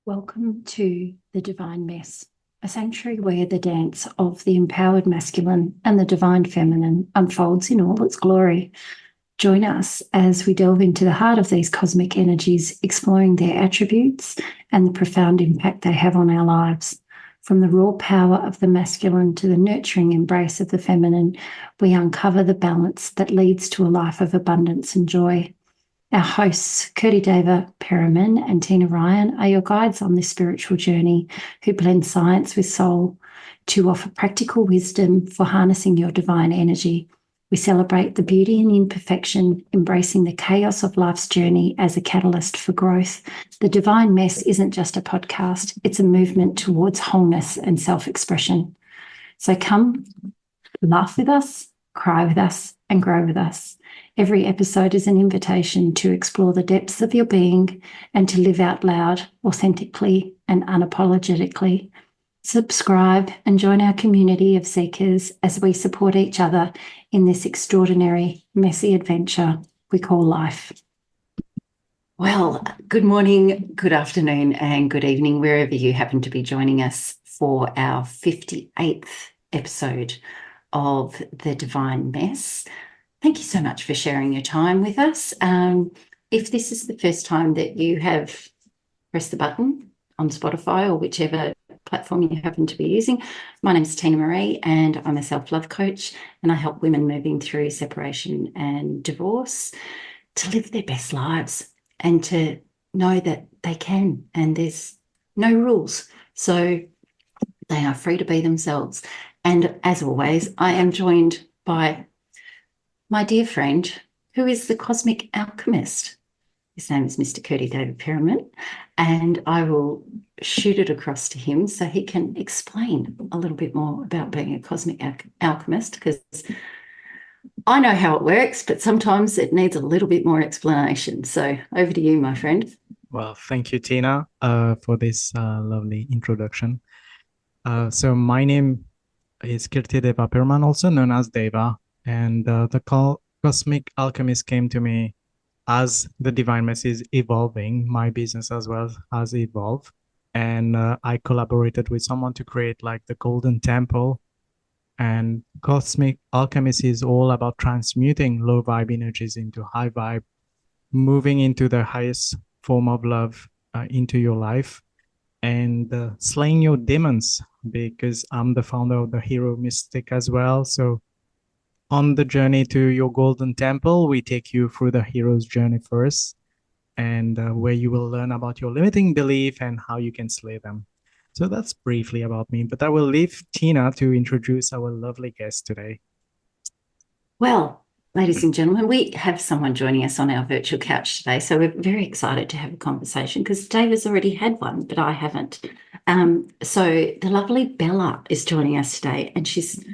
Welcome to The Divine Mess, a sanctuary where the dance of the empowered masculine and the divine feminine unfolds in all its glory. Join us as we delve into the heart of these cosmic energies, exploring their attributes and the profound impact they have on our lives. From the raw power of the masculine to the nurturing embrace of the feminine, we uncover the balance that leads to a life of abundance and joy. Our hosts, Kirti Deva Perriman and Tina Ryan, are your guides on this spiritual journey who blend science with soul to offer practical wisdom for harnessing your divine energy. We celebrate the beauty and imperfection, embracing the chaos of life's journey as a catalyst for growth. The Divine Mess isn't just a podcast, it's a movement towards wholeness and self-expression. So come, laugh with us, cry with us, and grow with us. Every episode is an invitation to explore the depths of your being and to live out loud, authentically, and unapologetically. Subscribe and join our community of seekers as we support each other in this extraordinary, messy adventure we call life. Well, good morning, good afternoon, and good evening, wherever you happen to be joining us for our 58th episode of The Divine Mess. Thank you so much for sharing your time with us. If this is the first time that you have pressed the button on Spotify or whichever platform you happen to be using, my name is Tina Marie and I'm a self-love coach, and I help women moving through separation and divorce to live their best lives and to know that they can, and there's no rules. So they are free to be themselves. And as always, I am joined by my dear friend, who is the cosmic alchemist. His name is Mr. Kirti David Perriman, and I will shoot it across to him so he can explain a little bit more about being a cosmic alchemist, because I know how it works, but sometimes it needs a little bit more explanation. So over to you, my friend. Well, thank you, Tina, for this lovely introduction. So my name is Kirti Deva Perman, also known as Deva, and the cosmic alchemist came to me as the divine mess is evolving. My business as well has evolved, and I collaborated with someone to create like the golden temple. And cosmic alchemist is all about transmuting low vibe energies into high vibe, moving into the highest form of love into your life, and slaying your demons, because I'm the founder of the Hero Mystic as well. So on the journey to your golden temple, we take you through the hero's journey first, and where you will learn about your limiting belief and how you can slay them. So that's briefly about me, but I will leave Tina to introduce our lovely guest today. Well, ladies and gentlemen, we have someone joining us on our virtual couch today. So we're very excited to have a conversation, because Dave has already had one, but I haven't. So the lovely Bella is joining us today, and she's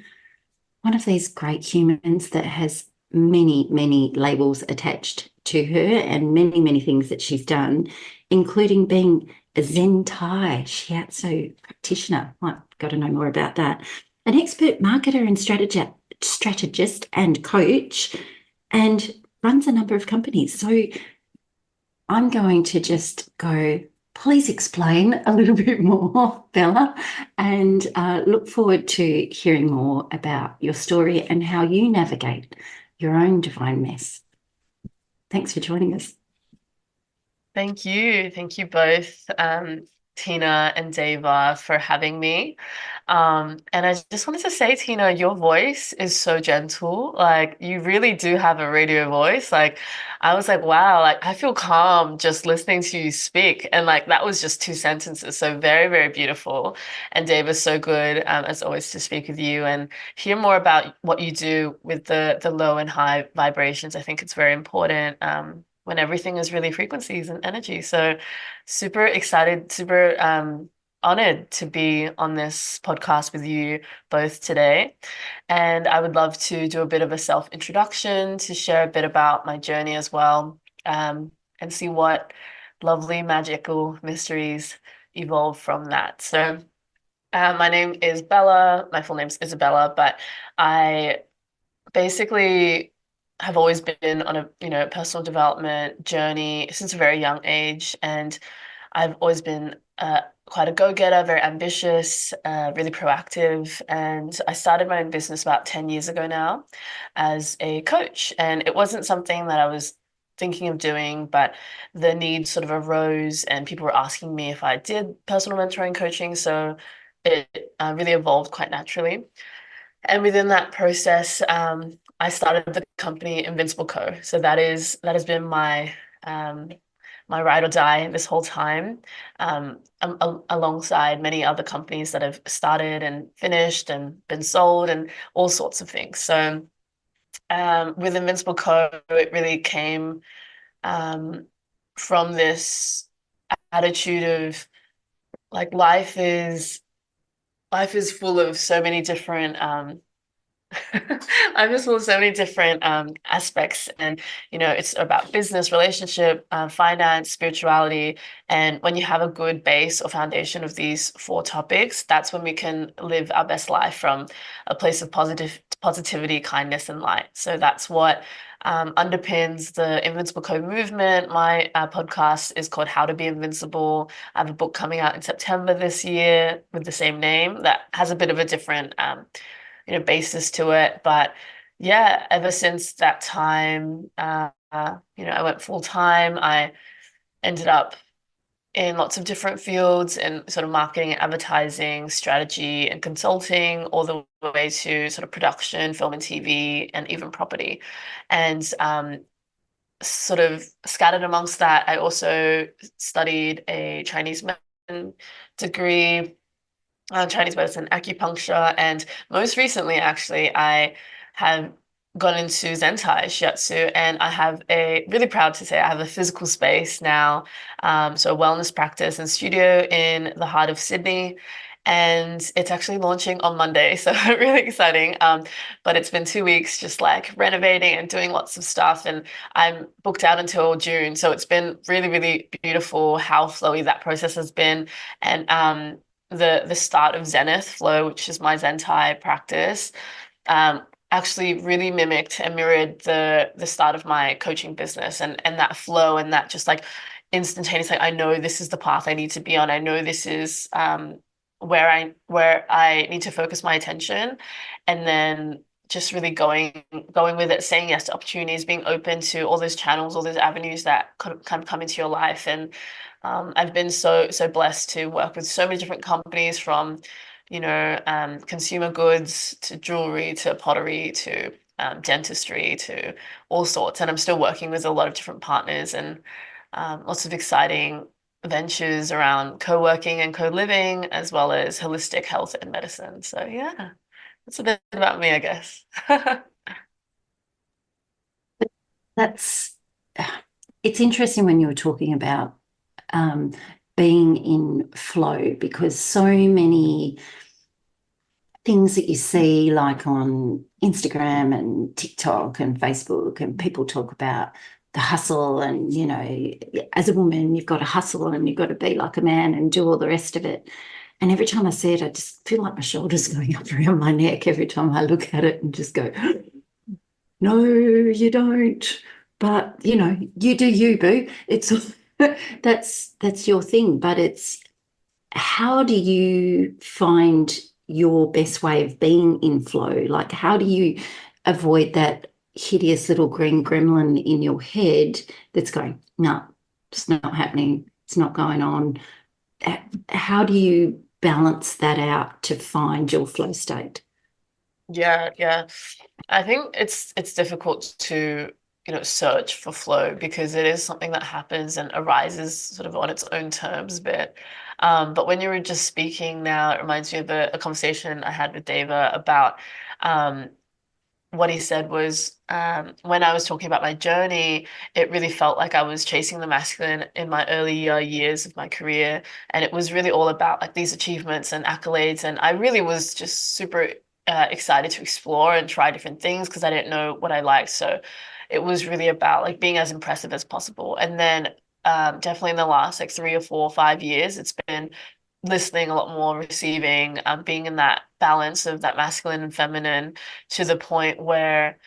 one of these great humans that has many, many labels attached to her and many, many things that she's done, including being a ZenThai Shiatsu practitioner. I've got to know more about that. An expert marketer and strategist and coach, and runs a number of companies. So I'm going to just go, please explain a little bit more, Bella, and look forward to hearing more about your story and how you navigate your own divine mess. Thanks for joining us. Thank you. Thank you both, Tina and Deva, for having me. And I just wanted to say, Tina, your voice is so gentle. Like, you really do have a radio voice. Like, I was like, wow, like I feel calm just listening to you speak. And like that was just two sentences. So very, very beautiful. And Deva's so good, as always, to speak with you and hear more about what you do with the low and high vibrations. I think it's very important. When everything is really frequencies and energy. So super excited, super honored to be on this podcast with you both today. And I would love to do a bit of a self-introduction, to share a bit about my journey as well, and see what lovely magical mysteries evolve from that. So my name is Bella. My full name is Isabella, but I basically have always been on a personal development journey since a very young age, and I've always been quite a go-getter, very ambitious, really proactive. And I started my own business about 10 years ago now as a coach. And it wasn't something that I was thinking of doing, but the need sort of arose and people were asking me if I did personal mentoring coaching. So it really evolved quite naturally. And within that process, I started the company Invincible Co. So that has been my my ride or die this whole time, alongside many other companies that have started and finished and been sold and all sorts of things. So with Invincible Co, it really came from this attitude of like life is full of so many different I'm just full of so many different aspects, and it's about business, relationship, finance, spirituality, and when you have a good base or foundation of these four topics, that's when we can live our best life from a place of positivity, kindness, and light. So that's what underpins the Invincible Code movement. My podcast is called How to Be Invincible. I have a book coming out in September this year with the same name that has a bit of a different basis to it. But yeah, ever since that time, I went full time. I ended up in lots of different fields in sort of marketing and advertising, strategy and consulting, all the way to sort of production, film and TV, and even property. And sort of scattered amongst that, I also studied a Chinese medicine degree, Chinese medicine, acupuncture, and most recently, actually, I have gone into ZenThai Shiatsu, and I have really proud to say I have a physical space now, so a wellness practice and studio in the heart of Sydney, and it's actually launching on Monday, so really exciting. But it's been 2 weeks just like renovating and doing lots of stuff, and I'm booked out until June, so it's been really, really beautiful how flowy that process has been, and the start of Zenith Flow, which is my ZenThai practice, actually really mimicked and mirrored the start of my coaching business, and that flow and that just like instantaneous, like I know this is the path I need to be on. I know this is where I need to focus my attention, and then just really going with it, saying yes to opportunities, being open to all those channels, all those avenues that could kind of come into your life. And I've been so blessed to work with so many different companies, from consumer goods to jewelry to pottery to dentistry to all sorts. And I'm still working with a lot of different partners, and lots of exciting ventures around co-working and co-living, as well as holistic health and medicine. So yeah, that's a bit about me, I guess. That's it's interesting when you were talking about being in flow, because so many things that you see like on Instagram and TikTok and Facebook, and people talk about the hustle, and as a woman you've got to hustle and you've got to be like a man and do all the rest of it. And every time I see it, I just feel like my shoulders going up around my neck every time I look at it, and just go, no, you don't. But you do you, boo. It's that's your thing. But it's, how do you find your best way of being in flow? Like, how do you avoid that hideous little green gremlin in your head that's going, no, it's not happening, it's not going on? How do you balance that out to find your flow state? Yeah. I think it's difficult to, search for flow, because it is something that happens and arises sort of on its own terms a bit. But when you were just speaking now, it reminds me of a conversation I had with Deva about what he said was, when I was talking about my journey, it really felt like I was chasing the masculine in my earlier years of my career. And it was really all about like these achievements and accolades. And I really was just super excited to explore and try different things, because I didn't know what I liked. So it was really about like being as impressive as possible. And then definitely in the last like 3 or 4 or 5 years, it's been listening a lot more, receiving, being in that balance of that masculine and feminine, to the point where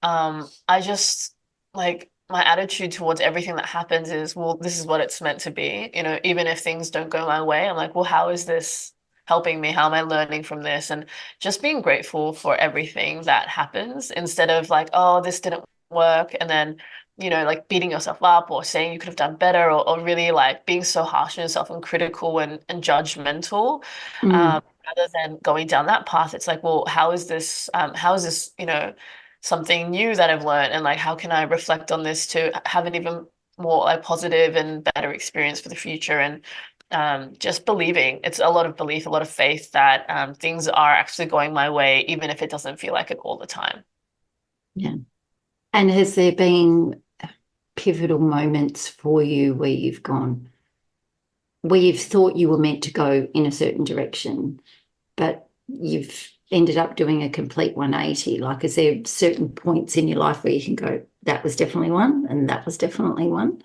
I just like my attitude towards everything that happens is, well, this is what it's meant to be. You know, even if things don't go my way, I'm like, well, how is this helping me? How am I learning from this? And just being grateful for everything that happens instead of like, oh, this didn't work. And then, you know, like beating yourself up or saying you could have done better, or really like being so harsh on yourself and critical and judgmental. Mm. Rather than going down that path, it's like, well, how is this, you know, something new that I've learned, and like how can I reflect on this to have an even more like positive and better experience for the future. And just believing, it's a lot of belief, a lot of faith that things are actually going my way, even if it doesn't feel like it all the time. Yeah. And has there been pivotal moments for you where you've thought you were meant to go in a certain direction, but you've ended up doing a complete 180? Like, is there certain points in your life where you can go, that was definitely one, and that was definitely one?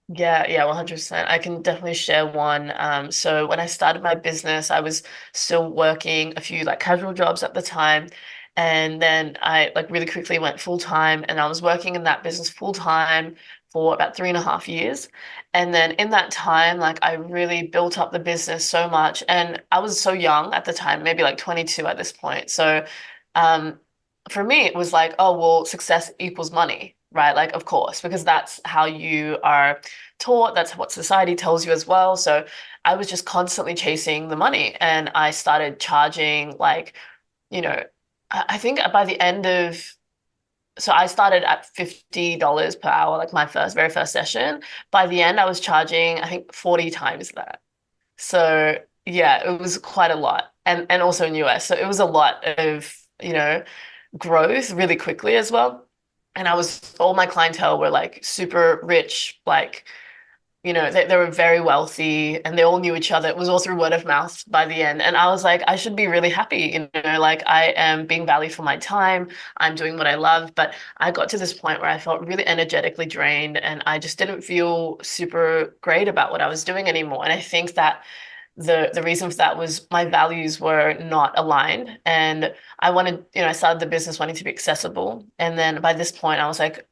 Yeah, 100%. I can definitely share one. So when I started my business, I was still working a few like casual jobs at the time. And then I like really quickly went full time, and I was working in that business full time for about 3.5 years. And then in that time, like I really built up the business so much. And I was so young at the time, maybe like 22 at this point. So um, for me, it was like, oh, well, success equals money, right? Like, of course, because that's how you are taught. That's what society tells you as well. So I was just constantly chasing the money, and I started charging like, you know, I think by the end of, so I started at $50 per hour, like my very first session. By the end, I was charging, I think 40 times that. So yeah, it was quite a lot. And also in US. So it was a lot of, you know, growth really quickly as well. And all my clientele were like super rich, like, you know, they were very wealthy and they all knew each other. It was all through word of mouth by the end. And I was like, I should be really happy, you know, like I am being valued for my time. I'm doing what I love. But I got to this point where I felt really energetically drained, and I just didn't feel super great about what I was doing anymore. And I think that the reason for that was my values were not aligned. And I wanted, you know, I started the business wanting to be accessible. And then by this point, I was like,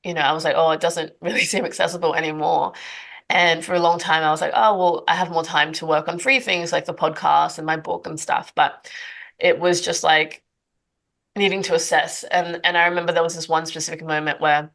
you know, I was like, oh, it doesn't really seem accessible anymore. And for a long time, I was like, oh, well, I have more time to work on free things like the podcast and my book and stuff. But it was just like needing to assess. And I remember there was this one specific moment where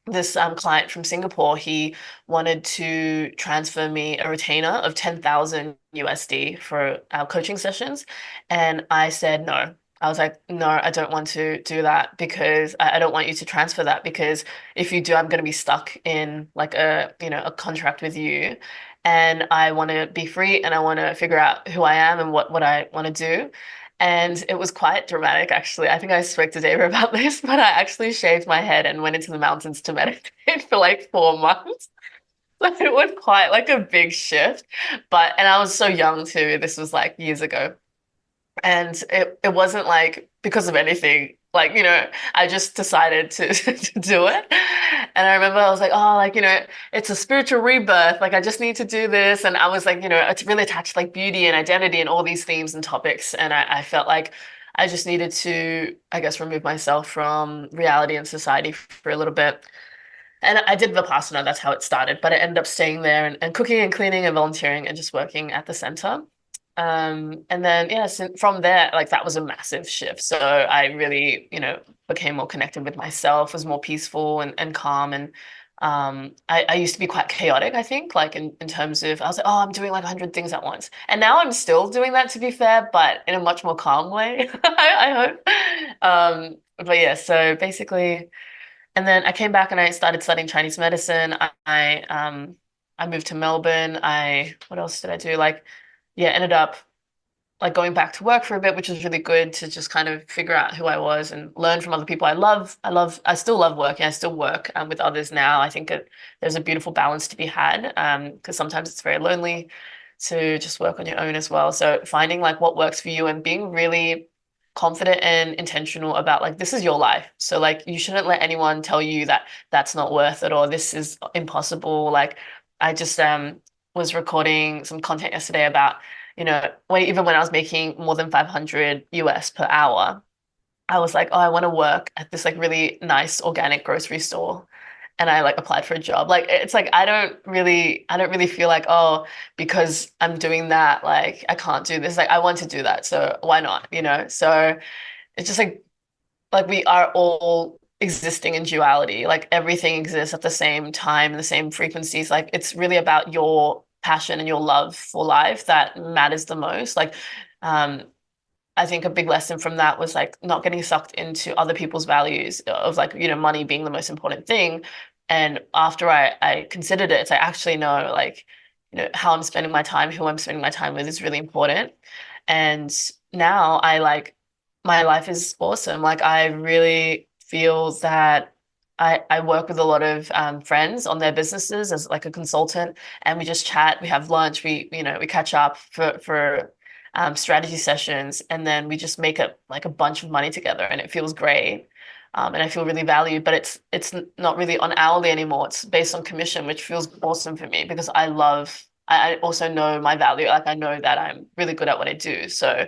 this client from Singapore, he wanted to transfer me a retainer of 10,000 USD for our coaching sessions. And I said no. I was like, no, I don't want to do that, because I don't want you to transfer that, because if you do, I'm going to be stuck in like a contract with you. And I want to be free, and I want to figure out who I am and what I want to do. And it was quite dramatic, actually. I think I spoke to David about this, but I actually shaved my head and went into the mountains to meditate for like 4 months. So it was quite like a big shift. And I was so young too. This was like years ago. And it wasn't like because of anything. Like, you know, I just decided to, to do it. And I remember I was like, oh, like, you know, it's a spiritual rebirth. Like, I just need to do this. And I was like, you know, it's really attached to like beauty and identity and all these themes and topics. And I felt like I just needed to, I guess, remove myself from reality and society for a little bit. And I did Vipassana, that's how it started. But I ended up staying there and cooking and cleaning and volunteering and just working at the center. And then, yeah, so from there, like that was a massive shift. So I really, you know, became more connected with myself, was more peaceful and calm. And I used to be quite chaotic, I think, like in terms of, I was like, oh, I'm doing like 100 things at once. And now I'm still doing that, to be fair, but in a much more calm way, I hope. But yeah, so basically, and then I came back and I started studying Chinese medicine. I moved to Melbourne. What else did I do? Like, yeah, ended up like going back to work for a bit, which was really good to just kind of figure out who I was and learn from other people. I still love working. I still work with others now. I think there's a beautiful balance to be had, because sometimes it's very lonely to just work on your own as well. So finding like what works for you and being really confident and intentional about like this is your life. So like you shouldn't let anyone tell you that that's not worth it or this is impossible. Like I just was recording some content yesterday about, you know, even when I was making more than 500 US per hour, I was like, oh, I want to work at this like really nice organic grocery store. And I like applied for a job. Like it's like I don't really feel like, oh, because I'm doing that, like I can't do this. Like I want to do that. So why not? You know? So it's just like we are all existing in duality. Like everything exists at the same time, the same frequencies. Like it's really about your passion and your love for life that matters the most. Like um I think a big lesson from that was like not getting sucked into other people's values of like, you know, money being the most important thing. And after I considered it, it's like actually no, like, you know, how I'm spending my time, who I'm spending my time with is really important. And now I like my life is awesome. Like I really feel that I work with a lot of friends on their businesses as like a consultant, and we just chat, we have lunch, you know, we catch up for strategy sessions, and then we just make a like a bunch of money together, and it feels great. And I feel really valued, but it's not really on hourly anymore. It's based on commission, which feels awesome for me because I also know my value. Like I know that I'm really good at what I do. So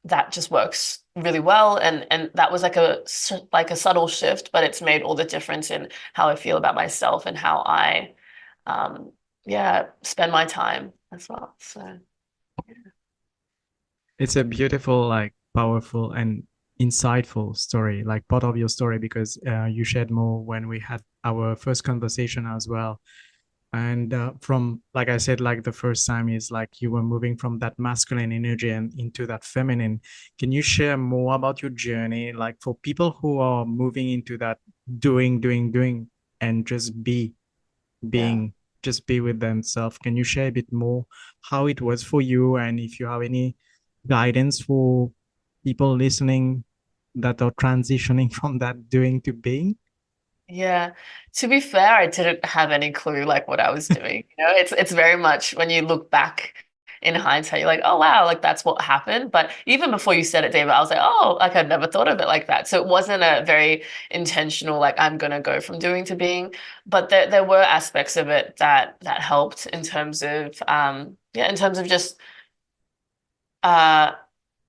that just works really well. And that was like a subtle shift, but it's made all the difference in how I feel about myself and how I yeah, spend my time as well. So It's a beautiful, like powerful and insightful story, like part of your story, because you shared more when we had our first conversation as well. And from, like I said, like the first time is like you were moving from that masculine energy and into that feminine. Can you share more about your journey, like for people who are moving into that doing, and just yeah. being, just be with themselves? Can you share a bit more how it was for you, and if you have any guidance for people listening that are transitioning from that doing to being? Yeah. To be fair, I didn't have any clue like what I was doing. You know, it's very much when you look back in hindsight, you're like, oh wow, like that's what happened. But even before you said it, David, I was like, oh, like I'd never thought of it like that. So it wasn't a very intentional, like I'm gonna go from doing to being. But there were aspects of it that helped in terms of yeah, in terms of just uh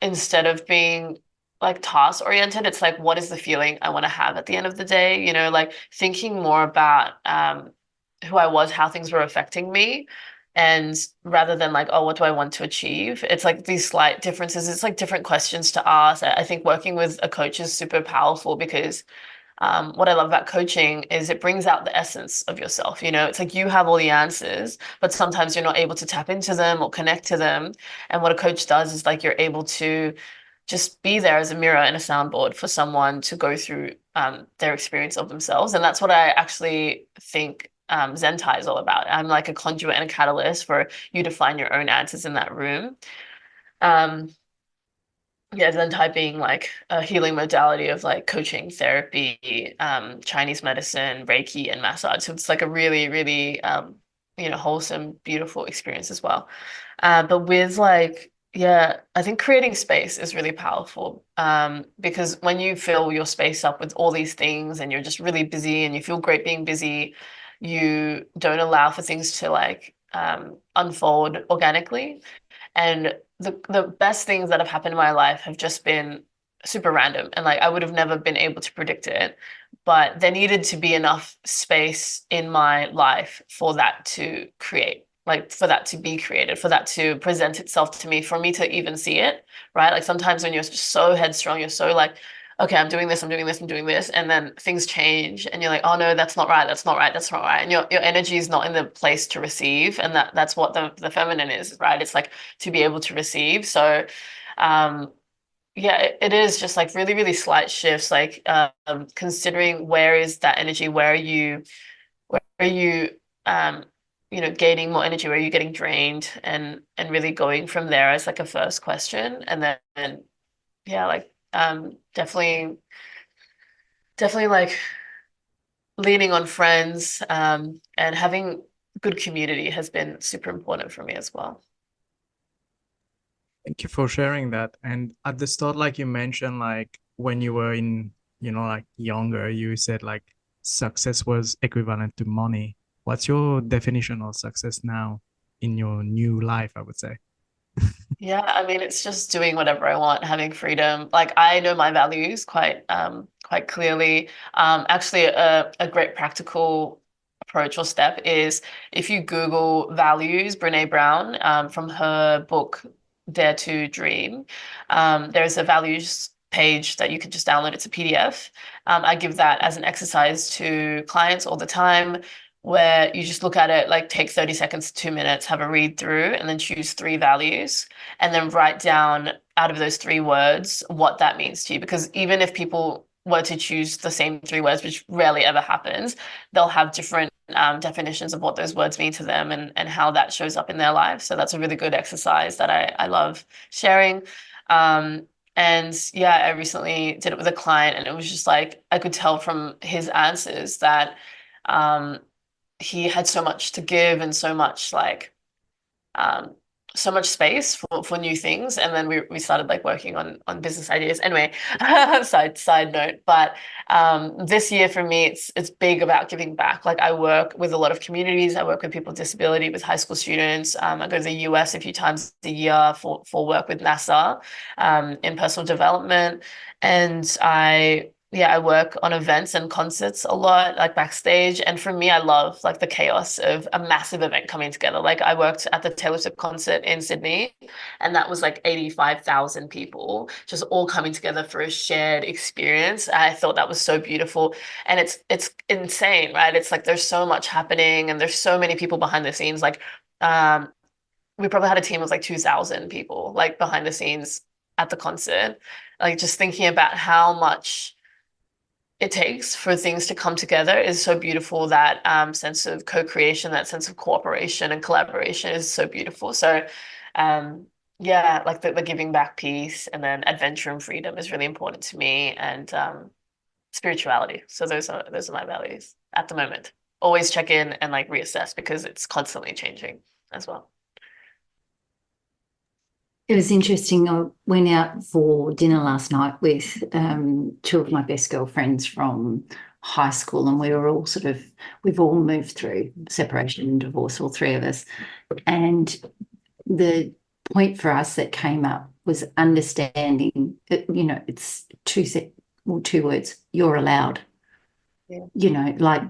instead of being like task oriented, it's like, what is the feeling I want to have at the end of the day? You know, like thinking more about who I was, how things were affecting me. And rather than like, oh, what do I want to achieve? It's like these slight differences. It's like different questions to ask. I think working with a coach is super powerful because what I love about coaching is it brings out the essence of yourself. You know, it's like you have all the answers, but sometimes you're not able to tap into them or connect to them. And what a coach does is like you're able to just be there as a mirror and a soundboard for someone to go through their experience of themselves. And that's what I actually think ZenThai is all about. I'm like a conduit and a catalyst for you to find your own answers in that room. Um, yeah, ZenThai being like a healing modality of like coaching, therapy, Chinese medicine, Reiki, and massage. So it's like a really, really, you know, wholesome, beautiful experience as well. But with like, yeah, I think creating space is really powerful. Because when you fill your space up with all these things and you're just really busy and you feel great being busy, you don't allow for things to like unfold organically. And the best things that have happened in my life have just been super random. And like I would have never been able to predict it. But there needed to be enough space in my life for that to create, like for that to be created, for that to present itself to me, for me to even see it, right? Like sometimes when you're just so headstrong, you're so like, okay, I'm doing this, I'm doing this, I'm doing this, and then things change, and you're like, oh no, that's not right, that's not right, that's not right, and your energy is not in the place to receive, and that's what the feminine is, right? It's like to be able to receive. So, um, yeah, it is just like really, really slight shifts, like considering where is that energy, where are you, um, you know, gaining more energy, where are you getting drained, and really going from there as like a first question, and then yeah, like definitely like leaning on friends and having good community has been super important for me as well. Thank you for sharing that. And at the start, like you mentioned, like when you were in, like younger, you said like success was equivalent to money. What's your definition of success now in your new life, I would say? Yeah, I mean, it's just doing whatever I want, having freedom. Like I know my values quite clearly. Actually, a great practical approach or step is if you Google values, Brene Brown, from her book Dare to Dream, there's a values page that you can just download. It's a PDF. I give that as an exercise to clients all the time, where you just look at it, like take 30 seconds, 2 minutes, have a read through, and then choose three values and then write down out of those three words what that means to you. Because even if people were to choose the same three words, which rarely ever happens, they'll have different definitions of what those words mean to them and how that shows up in their life. So that's a really good exercise that I love sharing. Um, and yeah, I recently did it with a client, and it was just like I could tell from his answers that um, he had so much to give and so much um, so much space for new things. And then we started like working on business ideas. Anyway, side note. But this year for me, it's big about giving back. Like I work with a lot of communities. I work with people with disability, with high school students. I go to the US a few times a year for work with NASA in personal development. And I work on events and concerts a lot, like backstage. And for me, I love like the chaos of a massive event coming together. Like I worked at the Taylor Swift concert in Sydney, and that was like 85,000 people just all coming together for a shared experience. I thought that was so beautiful. And it's insane, right? It's like there's so much happening and there's so many people behind the scenes. Like um we probably had a team of like 2,000 people like behind the scenes at the concert. Like just thinking about how much it takes for things to come together is so beautiful. That sense of co-creation, that sense of cooperation and collaboration is so beautiful. So yeah, like the giving back piece, and then adventure and freedom is really important to me, and spirituality. So those are my values at the moment. Always check in and like reassess because it's constantly changing as well. It was interesting. I went out for dinner last night with two of my best girlfriends from high school, and we were all we've all moved through separation and divorce, all three of us. And the point for us that came up was understanding, it's two words, you're allowed. Yeah. Like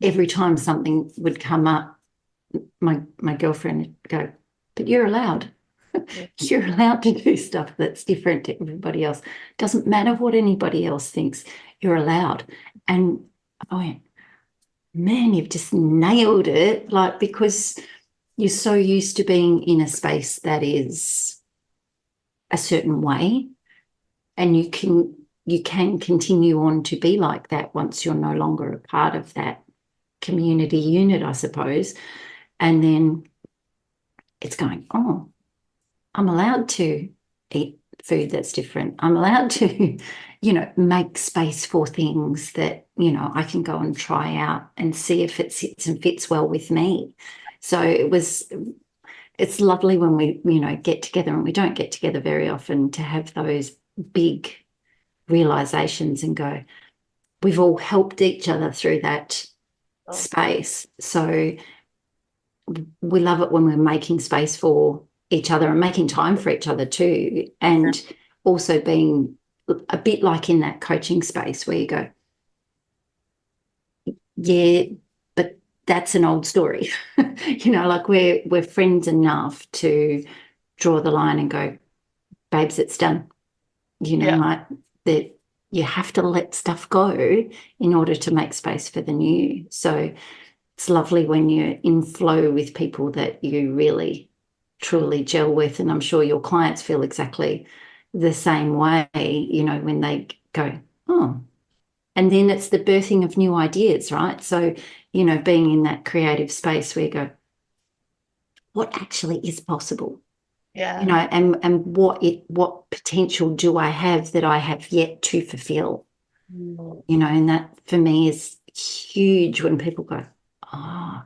every time something would come up, my girlfriend would go, but you're allowed. Yeah. You're allowed to do stuff that's different to everybody else. Doesn't matter what anybody else thinks, you're allowed. And I went, man, you've just nailed it. Like, because you're so used to being in a space that is a certain way, and you can continue on to be like that once you're no longer a part of that community unit, I suppose. And then it's going, oh, I'm allowed to eat food that's different. I'm allowed to, make space for things that, I can go and try out and see if it sits and fits well with me. So it's lovely when we, get together, and we don't get together very often, to have those big realizations and go, we've all helped each other through that Oh, space. So we love it when we're making space for each other and making time for each other too. And also being a bit like in that coaching space where you go, yeah, but that's an old story. Like we're friends enough to draw the line and go, babes, it's done. yeah. Like that you have to let stuff go in order to make space for the new. So it's lovely when you're in flow with people that you really truly gel with. And I'm sure your clients feel exactly the same way, when they go, oh, and then it's the birthing of new ideas, right? So, being in that creative space where you go, what actually is possible? Yeah. And what potential do I have that I have yet to fulfill? Mm. And that for me is huge when people go, oh,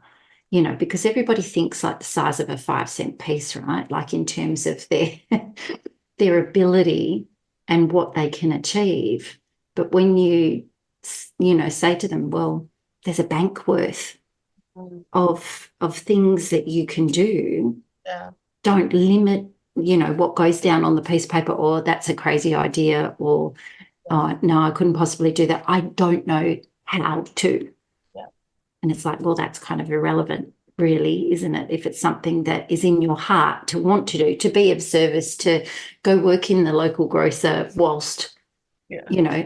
because everybody thinks like the size of a 5-cent piece, right? Like in terms of their their ability and what they can achieve. But when you say to them, well, there's a bank worth Mm. of things that you can do, Yeah. don't limit, what goes down on the piece of paper, or that's a crazy idea, or oh, no, I couldn't possibly do that. I don't know how to. Yeah. And it's like, well, that's kind of irrelevant, really, isn't it? If it's something that is in your heart to want to do, to be of service, to go work in the local grocer whilst,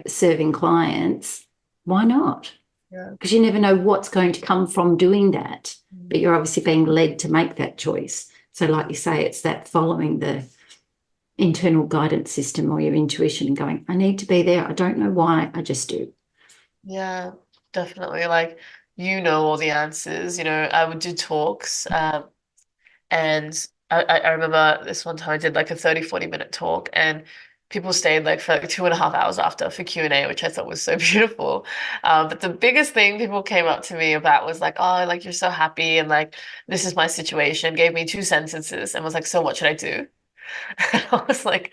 serving clients, why not? Yeah. Because you never know what's going to come from doing that. But you're obviously being led to make that choice. So like you say, it's that following the internal guidance system or your intuition and going, I need to be there. I don't know why, I just do. Yeah, definitely. Like, all the answers. I would do talks, and I remember this one time I did like a 30-40 minute talk, and people stayed like for like 2.5 hours after for Q&A, which I thought was so beautiful. But the biggest thing people came up to me about was like, oh, like you're so happy, and like this is my situation, gave me 2 sentences and was like, so what should I do? I was like,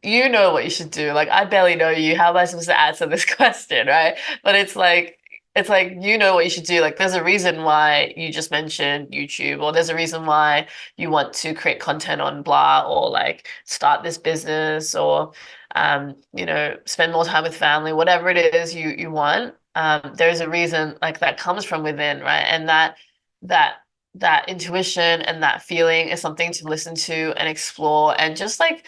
you know what you should do. Like, I barely know you. How am I supposed to answer this question, right? But it's like you know what you should do. Like, there's a reason why you just mentioned YouTube, or there's a reason why you want to create content on blah, or like start this business, or spend more time with family, whatever it is you want. There's a reason like that comes from within, right? And that that intuition and that feeling is something to listen to and explore, and just like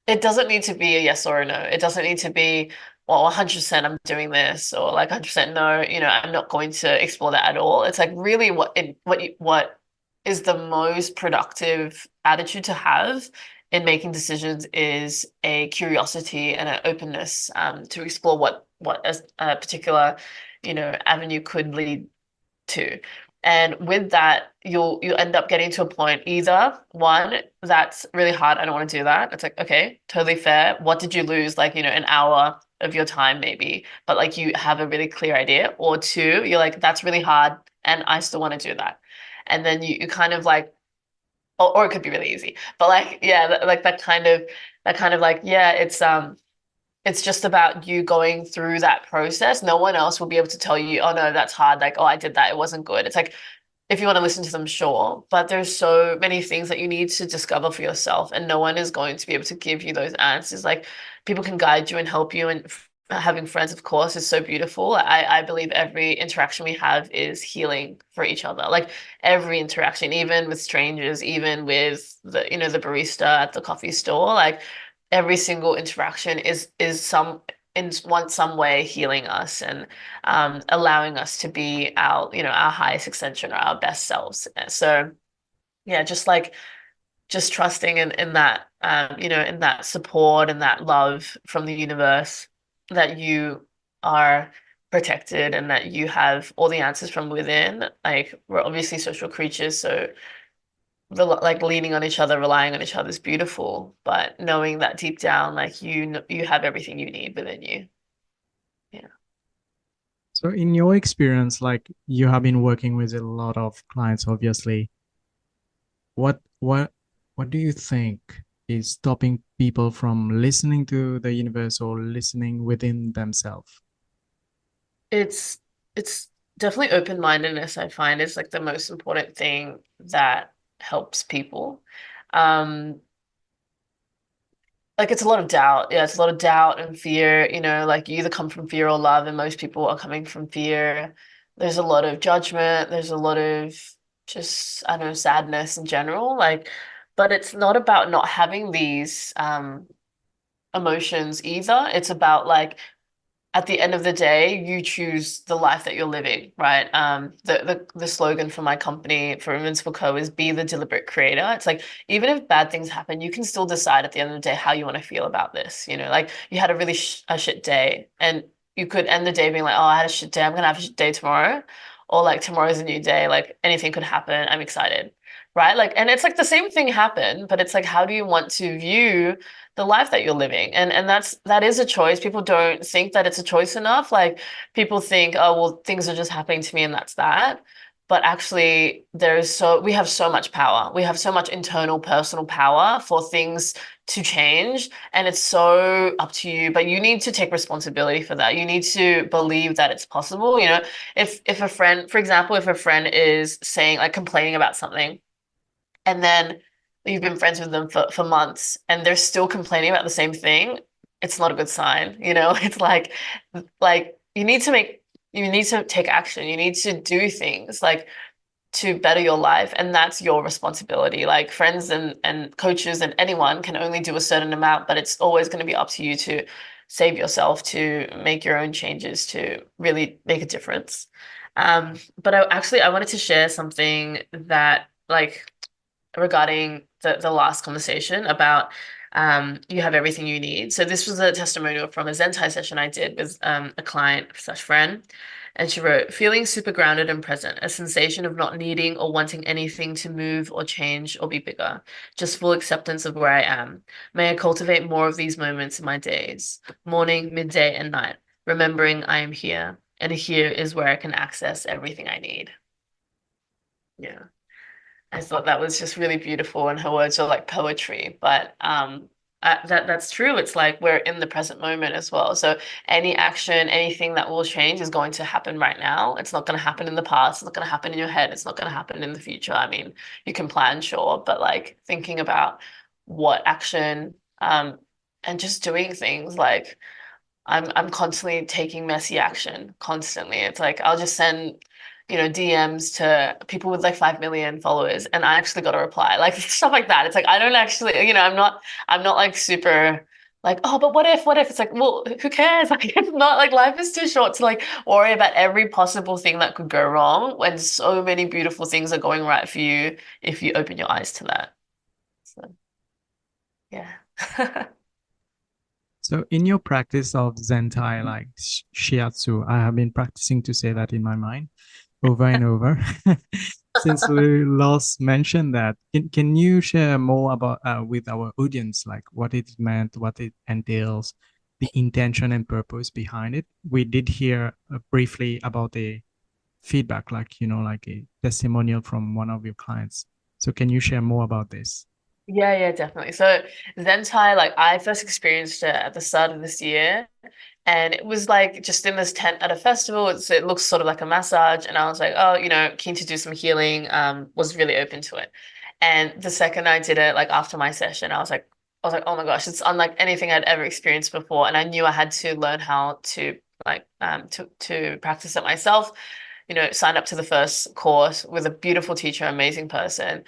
it doesn't need to be a yes or a no. It doesn't need to be, well, 100% I'm doing this, or like 100% no, I'm not going to explore that at all. It's like really what is the most productive attitude to have in making decisions is a curiosity and an openness, to explore what a particular, avenue could lead to. And with that, you'll end up getting to a point, either one, that's really hard, I don't want to do that. It's like, okay, totally fair. What did you lose? Like, an hour of your time maybe, but like you have a really clear idea. Or two, you're like, that's really hard and I still want to do that. And then you kind of like, or it could be really easy, but like, yeah, like that kind of like, yeah, it's just about you going through that process. No one else will be able to tell you, oh no, that's hard. Like, oh, I did that, it wasn't good. It's like, if you want to listen to them, sure. But there's so many things that you need to discover for yourself, and no one is going to be able to give you those answers. Like, people can guide you and help you, and having friends, of course, is so beautiful. I believe every interaction we have is healing for each other. Like, every interaction, even with strangers, even with the barista at the coffee store, like every single interaction is some way healing us, and allowing us to be our highest extension, or our best selves. So yeah, just trusting in that, in that support and that love from the universe, that you are protected and that you have all the answers from within. Like, we're obviously social creatures, so like leaning on each other, relying on each other is beautiful, but knowing that deep down, like you have everything you need within you. Yeah. So in your experience, like you have been working with a lot of clients, obviously. What do you think is stopping people from listening to the universe or listening within themselves? It's definitely open-mindedness, I find, is like the most important thing that helps people. Um, like, it's a lot of doubt. Yeah, it's a lot of doubt and fear, like you either come from fear or love, and most people are coming from fear. There's a lot of judgment, there's a lot of just, I don't know, sadness in general. Like, but it's not about not having these emotions either. It's about like, at the end of the day, you choose the life that you're living, right? The slogan for my company, for Invincible Co, is be the deliberate creator. It's like, even if bad things happen, you can still decide at the end of the day how you want to feel about this. Like, you had a really a shit day, and you could end the day being like, oh, I had a shit day, I'm gonna have a shit day tomorrow. Or like, tomorrow's a new day, like anything could happen, I'm excited. Right? Like, and it's like the same thing happened, but it's like, how do you want to view the life that you're living? And that is a choice. People don't think that it's a choice enough. Like, people think, oh, well, things are just happening to me and that's that. But actually, we have so much power. We have so much internal personal power for things to change. And it's so up to you. But you need to take responsibility for that. You need to believe that it's possible. If a friend, for example, if a friend is saying, like, complaining about something, and then you've been friends with them for months and they're still complaining about the same thing, it's not a good sign, you know? It's like you need to take action. You need to do things like to better your life, and that's your responsibility. Like friends and coaches and anyone can only do a certain amount, but it's always going to be up to you to save yourself, to make your own changes, to really make a difference. But I wanted to share something that like regarding the last conversation about you have everything you need. So this was a testimonial from a ZenThai session I did with a client slash friend. And she wrote, feeling super grounded and present, a sensation of not needing or wanting anything to move or change or be bigger, just full acceptance of where I am. May I cultivate more of these moments in my days, morning, midday, and night, remembering I am here. And here is where I can access everything I need. Yeah. I thought that was just really beautiful, and her words are like poetry. But that's true. It's like we're in the present moment as well. So any action, anything that will change is going to happen right now. It's not going to happen in the past. It's not going to happen in your head. It's not going to happen in the future. I mean, you can plan, sure, but like thinking about what action, and just doing things like I'm constantly taking messy action constantly. It's like I'll just send, DMs to people with like 5 million followers and I actually got a reply. Like stuff like that. It's like I don't actually, I'm not like super like, oh, but what if? It's like, well, who cares? Like it's not like life is too short to like worry about every possible thing that could go wrong when so many beautiful things are going right for you if you open your eyes to that. So yeah. So in your practice of ZenThai, like Shiatsu, I have been practicing to say that in my mind over and over since we last mentioned that. Can you share more about with our audience, like what it meant, what it entails, the intention and purpose behind it? We did hear briefly about a feedback, like, like a testimonial from one of your clients. So can you share more about this? Yeah, definitely. So ZenThai, like I first experienced it at the start of this year, and it was like just in this tent at a festival. It looks sort of like a massage, and I was like, oh, keen to do some healing. Was really open to it. And the second I did it, like after my session, I was like, oh my gosh, it's unlike anything I'd ever experienced before. And I knew I had to learn how to like to practice it myself. Signed up to the first course with a beautiful teacher, amazing person,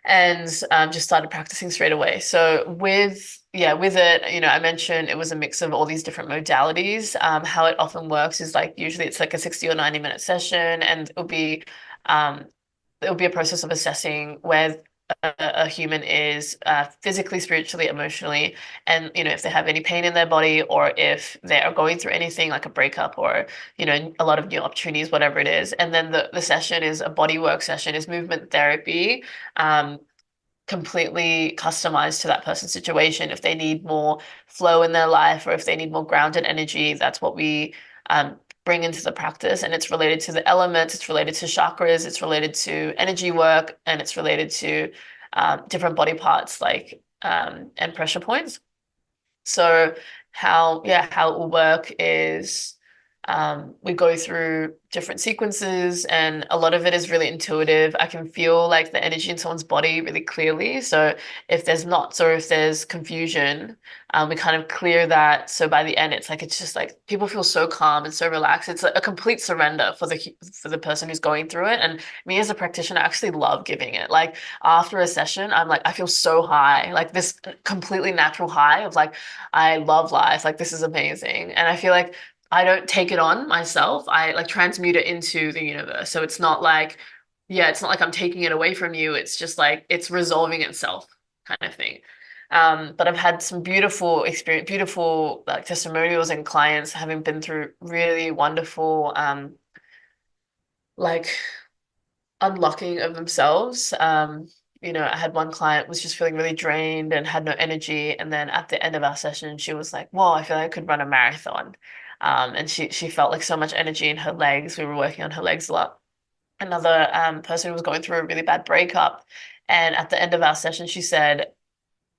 and just started practicing straight away. So with it, I mentioned it was a mix of all these different modalities. How it often works is like usually it's like a 60 or 90-minute session, and it'll be a process of assessing where a human is physically, spiritually, emotionally, and if they have any pain in their body, or if they are going through anything like a breakup, or a lot of new opportunities, whatever it is. And then the session is a body work session, is movement therapy, um, completely customized to that person's situation. If they need more flow in their life, or if they need more grounded energy, that's what we bring into the practice. And it's related to the elements, it's related to chakras, it's related to energy work, and it's related to different body parts, like and pressure points. So how it will work is we go through different sequences, and a lot of it is really intuitive. I can feel like the energy in someone's body really clearly. So if there's knots or if there's confusion, we kind of clear that. So by the end, it's just like people feel so calm and so relaxed. It's a complete surrender for the person who's going through it. And me as a practitioner, I actually love giving it. Like after a session, I'm like, I feel so high, like this completely natural high of like, I love life. Like this is amazing. And I feel like I don't take it on myself. I like transmute it into the universe. So it's not like, yeah, it's not like I'm taking it away from you. It's just like it's resolving itself kind of thing. But I've had some beautiful experience, beautiful like testimonials and clients having been through really wonderful like unlocking of themselves. I had one client was just feeling really drained and had no energy. And then at the end of our session, she was like, whoa, I feel like I could run a marathon. And she felt like so much energy in her legs. We were working on her legs a lot. Another person who was going through a really bad breakup. And at the end of our session, she said,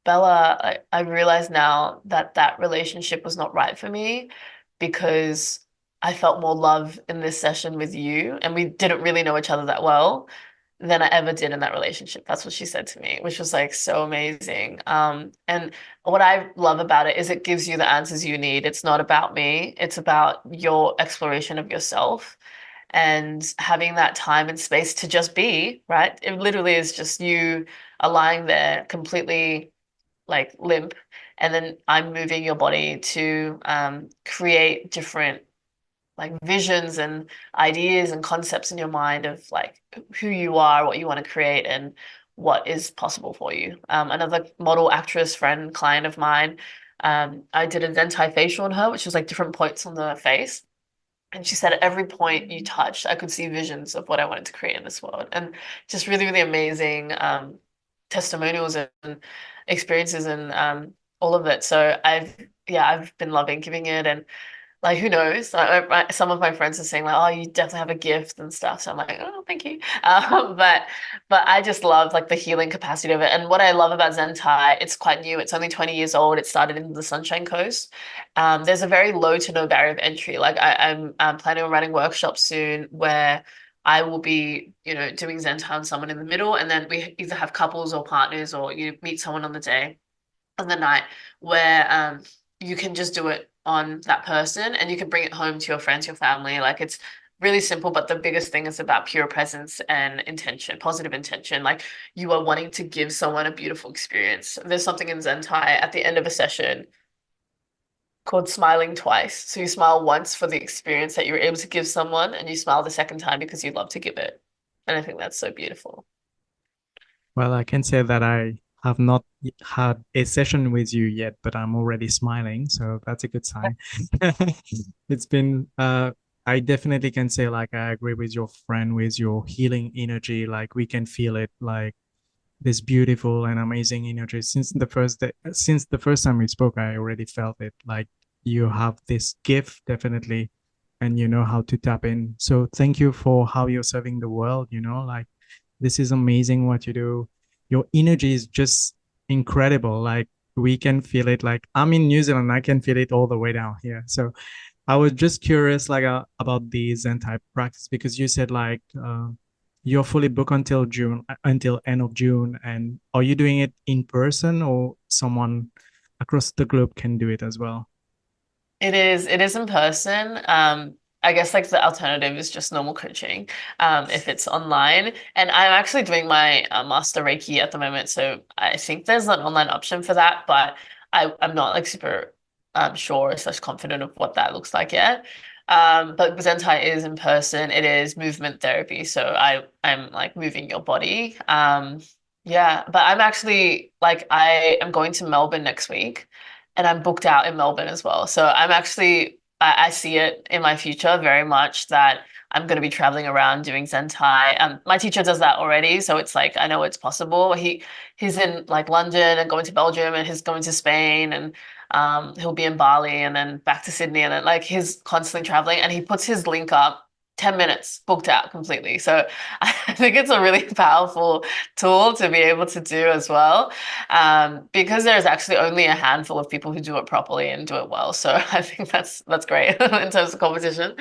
Bella, I realize now that that relationship was not right for me because I felt more love in this session with you. And we didn't really know each other that well. than I ever did in that relationship. That's what she said to me, which was like so amazing. And what I love about it is it gives you the answers you need. It's not about me, it's about your exploration of yourself and having that time and space to just be, right? It literally is just you are lying there completely like limp, and then I'm moving your body to create different like visions and ideas and concepts in your mind of like who you are, what you want to create, and what is possible for you. Another model actress friend, client of mine, I did a ZenThai facial on her, which was like different points on the face. And she said, at every point you touched, I could see visions of what I wanted to create in this world. And just really, really amazing testimonials and experiences and all of it. So I've been loving giving it. And like, who knows? Some of my friends are saying like, "Oh, you definitely have a gift and stuff." So I'm like, "Oh, thank you." But I just love like the healing capacity of it. And what I love about ZenThai, it's quite new. It's only 20 years old. It started in the Sunshine Coast. There's a very low to no barrier of entry. Like I'm planning on running workshops soon where I will be, doing ZenThai on someone in the middle, and then we either have couples or partners, or you meet someone on the day, on the night, where you can just do it on that person and you can bring it home to your friends, your family. Like it's really simple, but the biggest thing is about pure presence and intention, positive intention. Like you are wanting to give someone a beautiful experience. There's something in ZenThai at the end of a session called smiling twice. So you smile once for the experience that you were able to give someone, and you smile the second time because you love to give it. And I think that's so beautiful. Well, I can say that I have not had a session with you yet, but I'm already smiling, so that's a good sign. It's been I definitely can say like I agree with your friend with your healing energy. Like we can feel it, like this beautiful and amazing energy since the first day, since the first time we spoke. I already felt it. Like you have this gift definitely, and you know how to tap in. So thank you for how you're serving the world. Like this is amazing what you do. Your energy is just incredible. Like we can feel it. Like I'm in New Zealand, I can feel it all the way down here. So I was just curious, like about the Zen type practice, because you said like you're fully booked until June, until end of June. And are you doing it in person, or someone across the globe can do it as well? It is in person. I guess like the alternative is just normal coaching, if it's online. And I'm actually doing my master Reiki at the moment, so I think there's an online option for that, but I'm not like super sure slash confident of what that looks like yet. But ZenThai is in person. It is movement therapy, so I'm like moving your body. Yeah, but I'm actually like I am going to Melbourne next week, and I'm booked out in Melbourne as well. So I'm actually, I see it in my future very much that I'm going to be traveling around doing ZenThai. My teacher does that already, so it's like I know it's possible. He's in like London and going to Belgium, and he's going to Spain, and he'll be in Bali and then back to Sydney, and then like he's constantly traveling, and he puts his link up 10 minutes booked out completely. So I think it's a really powerful tool to be able to do as well, because there's actually only a handful of people who do it properly and do it well. So I think that's great in terms of competition.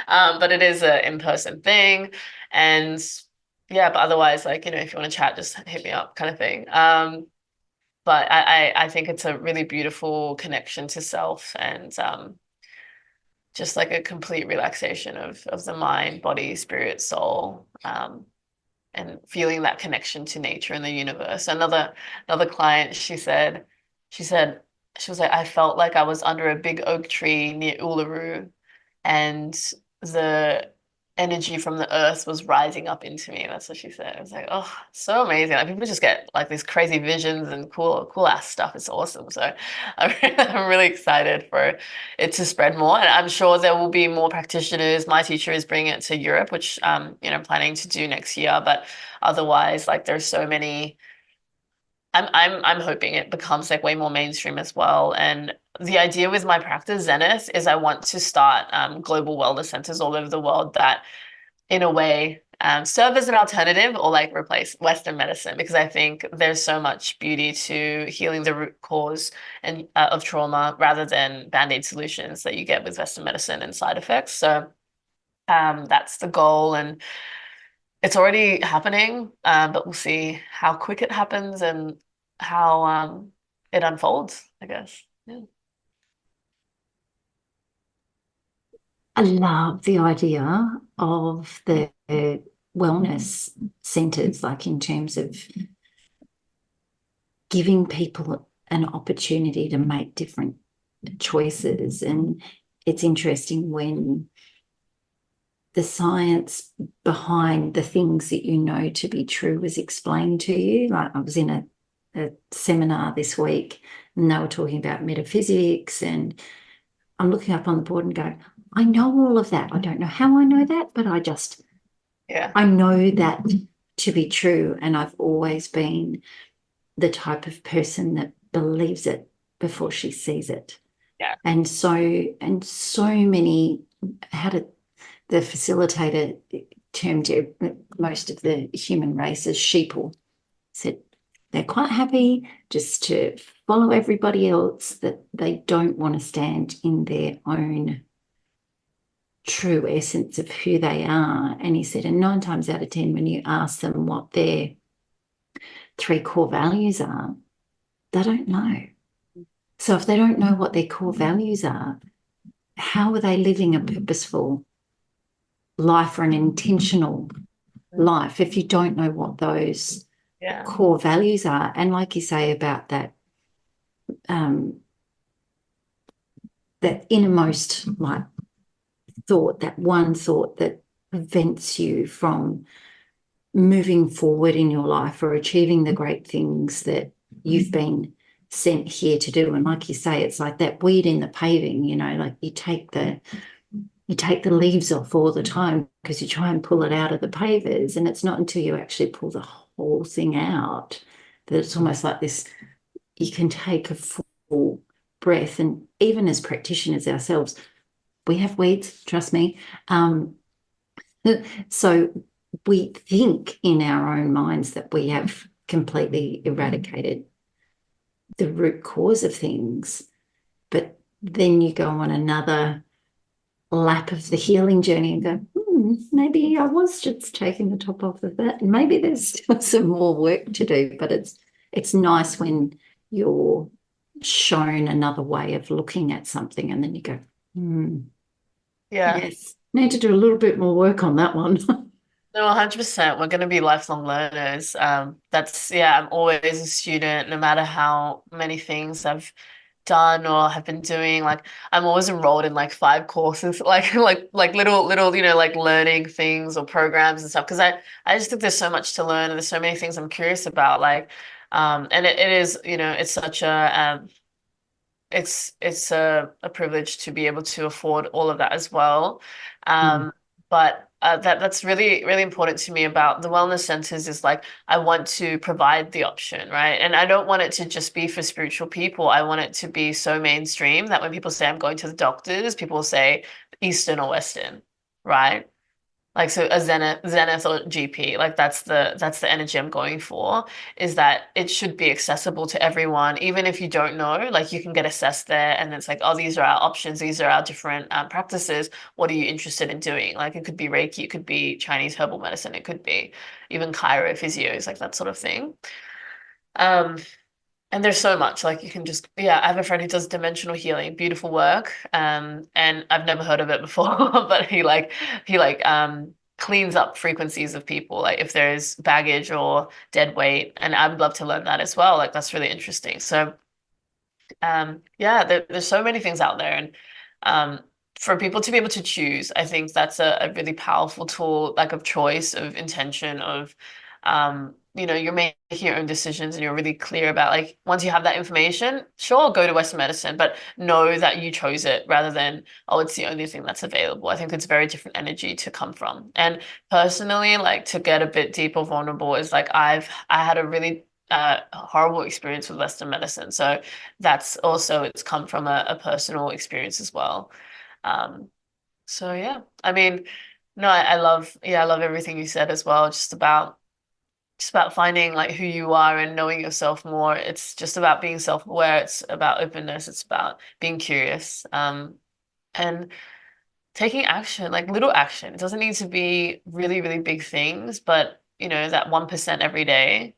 But it is an in-person thing, and yeah. But otherwise, like if you want to chat, just hit me up, kind of thing. But I think it's a really beautiful connection to self, and just like a complete relaxation of the mind, body, spirit, soul. And feeling that connection to nature and the universe. Another client, she said she was like, I felt like I was under a big oak tree near Uluru, and the energy from the earth was rising up into me. That's what she said. I was like, oh, so amazing. Like people just get like these crazy visions and cool ass stuff. It's awesome. So I'm really excited for it to spread more. And I'm sure there will be more practitioners. My teacher is bringing it to Europe, which I'm planning to do next year. But otherwise, like there's so many. I'm hoping it becomes like way more mainstream as well. And the idea with my practice, Zenith, is I want to start global wellness centers all over the world that, in a way, serve as an alternative or like replace Western medicine, because I think there's so much beauty to healing the root cause and of trauma rather than band-aid solutions that you get with Western medicine and side effects. So that's the goal. And it's already happening, but we'll see how quick it happens and how it unfolds, I guess. Yeah. I love the idea of the wellness centers, like in terms of giving people an opportunity to make different choices. And it's interesting when the science behind the things that you know to be true was explained to you. Like I was in a seminar this week and they were talking about metaphysics, and I'm looking up on the board and go, I know all of that. I don't know how I know that, but I know that to be true. And I've always been the type of person that believes it before she sees it. Yeah. And so many, how did the facilitator termed most of the human race as sheeple, said they're quite happy just to follow everybody else, that they don't want to stand in their own true essence of who they are. And he said, and 9 times out of 10, when you ask them what their 3 core values are, they don't know. So if they don't know what their core values are, how are they living a purposeful life or an intentional life if you don't know what those core values are? And like you say about that, that innermost like thought, that one thought that prevents you from moving forward in your life or achieving the great things that you've been sent here to do. And like you say, it's like that weed in the paving, you know, like you take the leaves off all the time because you try and pull it out of the pavers, and it's not until you actually pull the whole thing out that it's almost like this, you can take a full breath. And even as practitioners ourselves, we have weeds, trust me. So we think in our own minds that we have completely eradicated the root cause of things, but then you go on another lap of the healing journey and go, maybe I was just taking the top off of that, and maybe there's still some more work to do. But it's nice when you're shown another way of looking at something, and then you go, yes, need to do a little bit more work on that one. No, 100%. We're going to be lifelong learners. I'm always a student, no matter how many things I've done or have been doing. Like I'm always enrolled in like 5 courses, like little, like learning things or programs and stuff. Because I just think there's so much to learn and there's so many things I'm curious about. Like, and it is, it's such it's a privilege to be able to afford all of that as well. But that's really, really important to me about the wellness centers is like I want to provide the option, right? And I don't want it to just be for spiritual people. I want it to be so mainstream that when people say I'm going to the doctors, people say Eastern or Western, right? Like so a Zenith or GP, like that's the energy I'm going for, is that it should be accessible to everyone, even if you don't know, like you can get assessed there and it's like, oh, these are our options, these are our different practices. What are you interested in doing? Like it could be Reiki, it could be Chinese herbal medicine, it could be even chiro physios, like that sort of thing. Um, and there's so much like you can just I have a friend who does dimensional healing, beautiful work. And I've never heard of it before, but he cleans up frequencies of people, like if there's baggage or dead weight. And I would love to learn that as well. Like that's really interesting. So there's so many things out there. And for people to be able to choose, I think that's a really powerful tool, like of choice, of intention, of you're making your own decisions and you're really clear about like once you have that information, sure, go to Western medicine, but know that you chose it rather than, oh, it's the only thing that's available. I think it's very different energy to come from. And personally, like to get a bit deeper vulnerable is like I had a really horrible experience with Western medicine. So that's also, it's come from a personal experience as well. So yeah, I mean, no, I love everything you said as well, just about finding like who you are and knowing yourself more. It's just about being self-aware. It's about openness. It's about being curious. And taking action, like little action. It doesn't need to be really, really big things, but you know, that 1% every day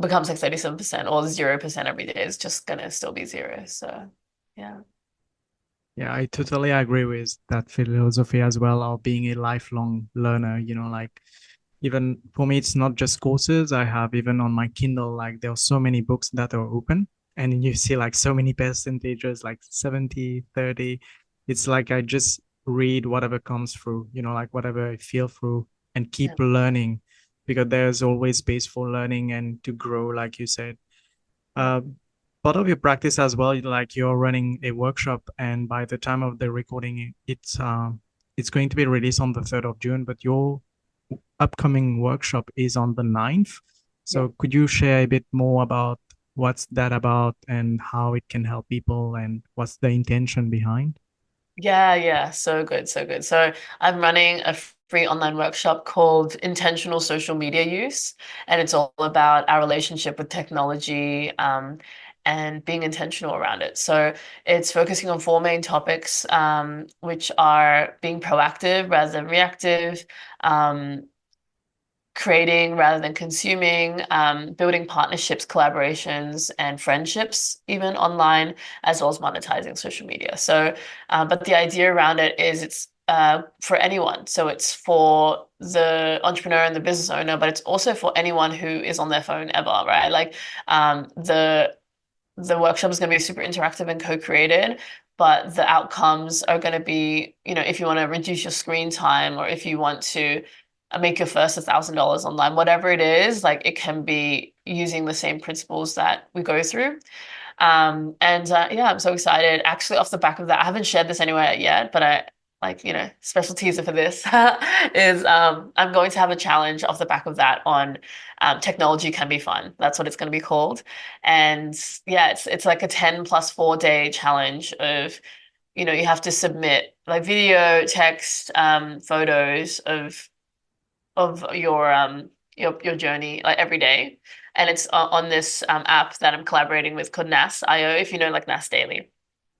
becomes like 37%, or 0% every day is just gonna still be zero. So yeah. Yeah, I totally agree with that philosophy as well of being a lifelong learner. Like even for me, it's not just courses. I have even on my Kindle, like there are so many books that are open and you see like so many percentages, like 70, 30. It's like I just read whatever comes through, like whatever I feel through and keep Yeah. learning because there's always space for learning and to grow, like you said. Uh, Part of your practice as well, like you're running a workshop, and by the time of the recording, it's going to be released on the 3rd of June, but your upcoming workshop is on the 9th. Yeah. So could you share a bit more about what's that about and how it can help people and what's the intention behind? Yeah, so good, so good. So I'm running a free online workshop called Intentional Social Media Use, and it's all about our relationship with technology, and being intentional around it. So it's focusing on four main topics, which are being proactive rather than reactive, creating rather than consuming, building partnerships, collaborations, and friendships, even online, as well as monetizing social media. So, but the idea around it is it's for anyone. So it's for the entrepreneur and the business owner, but it's also for anyone who is on their phone ever, right? Like the workshop is going to be super interactive and co-created, but the outcomes are going to be, if you want to reduce your screen time, or if you want to make your first $1,000 online, whatever it is, like it can be using the same principles that we go through. And yeah, I'm so excited. Actually, off the back of that, I haven't shared this anywhere yet, but I like, special teaser for this is I'm going to have a challenge off the back of that on technology can be fun. That's what it's going to be called. And yeah, it's like a 10+4 day challenge of, you have to submit like video, text, photos of your journey like every day. And it's on this app that I'm collaborating with called Nas.io, if you know, like Nas Daily.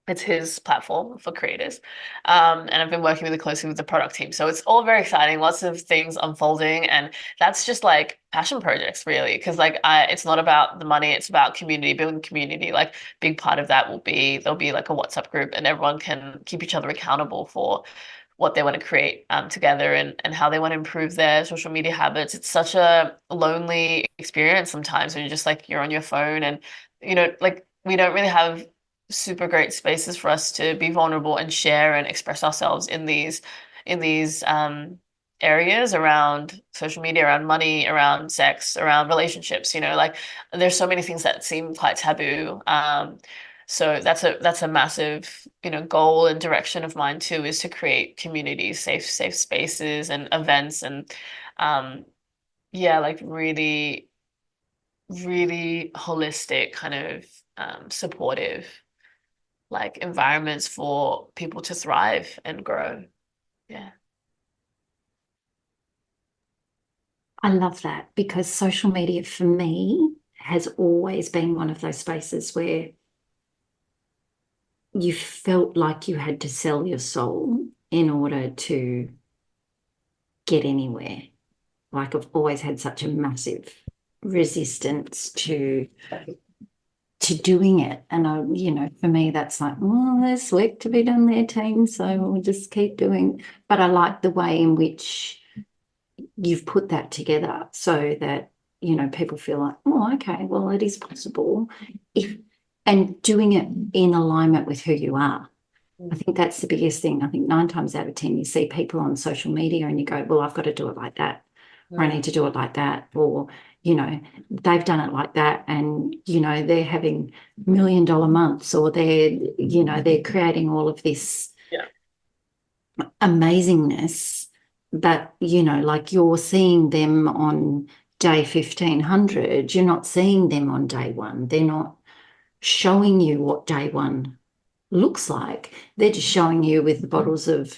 It's his platform for creators. And I've been working really closely with the product team. So it's all very exciting, lots of things unfolding. And that's just like passion projects, really. Because it's not about the money, it's about community, building community. Like big part of that there'll be like a WhatsApp group and everyone can keep each other accountable for what they want to create together, and how they want to improve their social media habits. It's such a lonely experience sometimes when you're just like you're on your phone, and like we don't really have super great spaces for us to be vulnerable and share and express ourselves in these areas around social media, around money, around sex, around relationships. Like there's so many things that seem quite taboo. So that's a massive, goal and direction of mine too, is to create communities, safe spaces and events, and yeah, like really, really holistic kind of supportive like environments for people to thrive and grow. Yeah. I love that because social media for me has always been one of those spaces where you felt like you had to sell your soul in order to get anywhere. Like I've always had such a massive resistance to doing it. And for me, that's like, well, there's work to be done there, team. So we'll just keep doing. But I like the way in which you've put that together so that, people feel like, oh, okay, well, it is possible and doing it in alignment with who you are. I think that's the biggest thing. I think 9 times out of 10, you see people on social media and you go, well, I've got to do it like that, or I need to do it like that, or, they've done it like that. And, they're having $1 million months, or they're creating all of this amazingness. But, like you're seeing them on day 1500, you're not seeing them on day one. They're not showing you what day one looks like. They're just showing you with the bottles of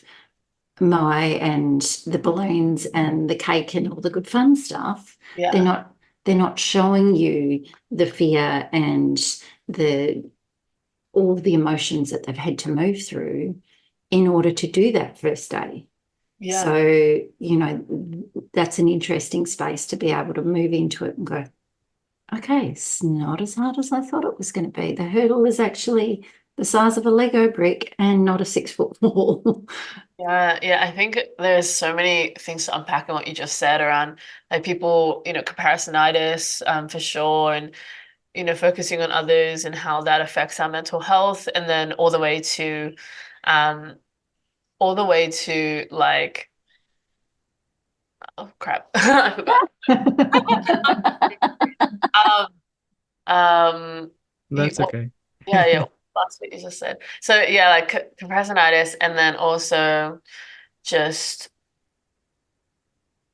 Moe and the balloons and the cake and all the good fun stuff. Yeah. They're not showing you the fear and all the emotions that they've had to move through in order to do that first day. Yeah. So, you know, that's an interesting space to be able to move into it and go, okay, it's not as hard as I thought it was going to be. The hurdle is actually the size of a Lego brick and not a 6-foot wall. Yeah, I think there's so many things to unpack in what you just said around like people, comparisonitis, for sure, and focusing on others and how that affects our mental health, and then um, all the way to like, oh crap, I forgot. Um, That's okay. yeah, last week you just said. So yeah, like comparisonitis, and then also just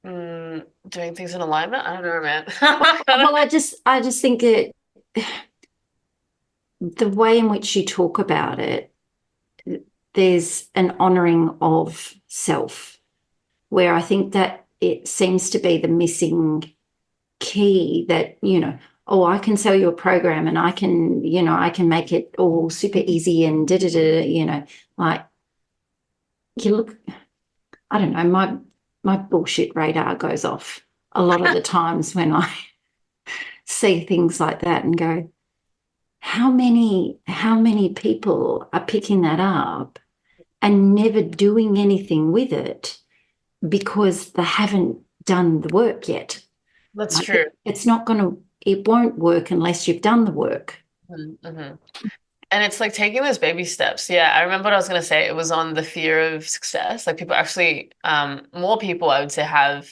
doing things in alignment. I don't know, man. Well, I just think that the way in which you talk about it, there's an honoring of self, where I think that it seems to be the missing key that, oh, I can sell you a program and I can make it all super easy and like you look, I don't know, my bullshit radar goes off a lot of the times when I see things like that and go, how many people are picking that up and never doing anything with it because they haven't done the work yet. That's Like true. it won't work unless you've done the work. Mm-hmm. And it's like taking those baby steps. Yeah, I remember what I was going to say. It was on the fear of success. Like people actually, more people I would say have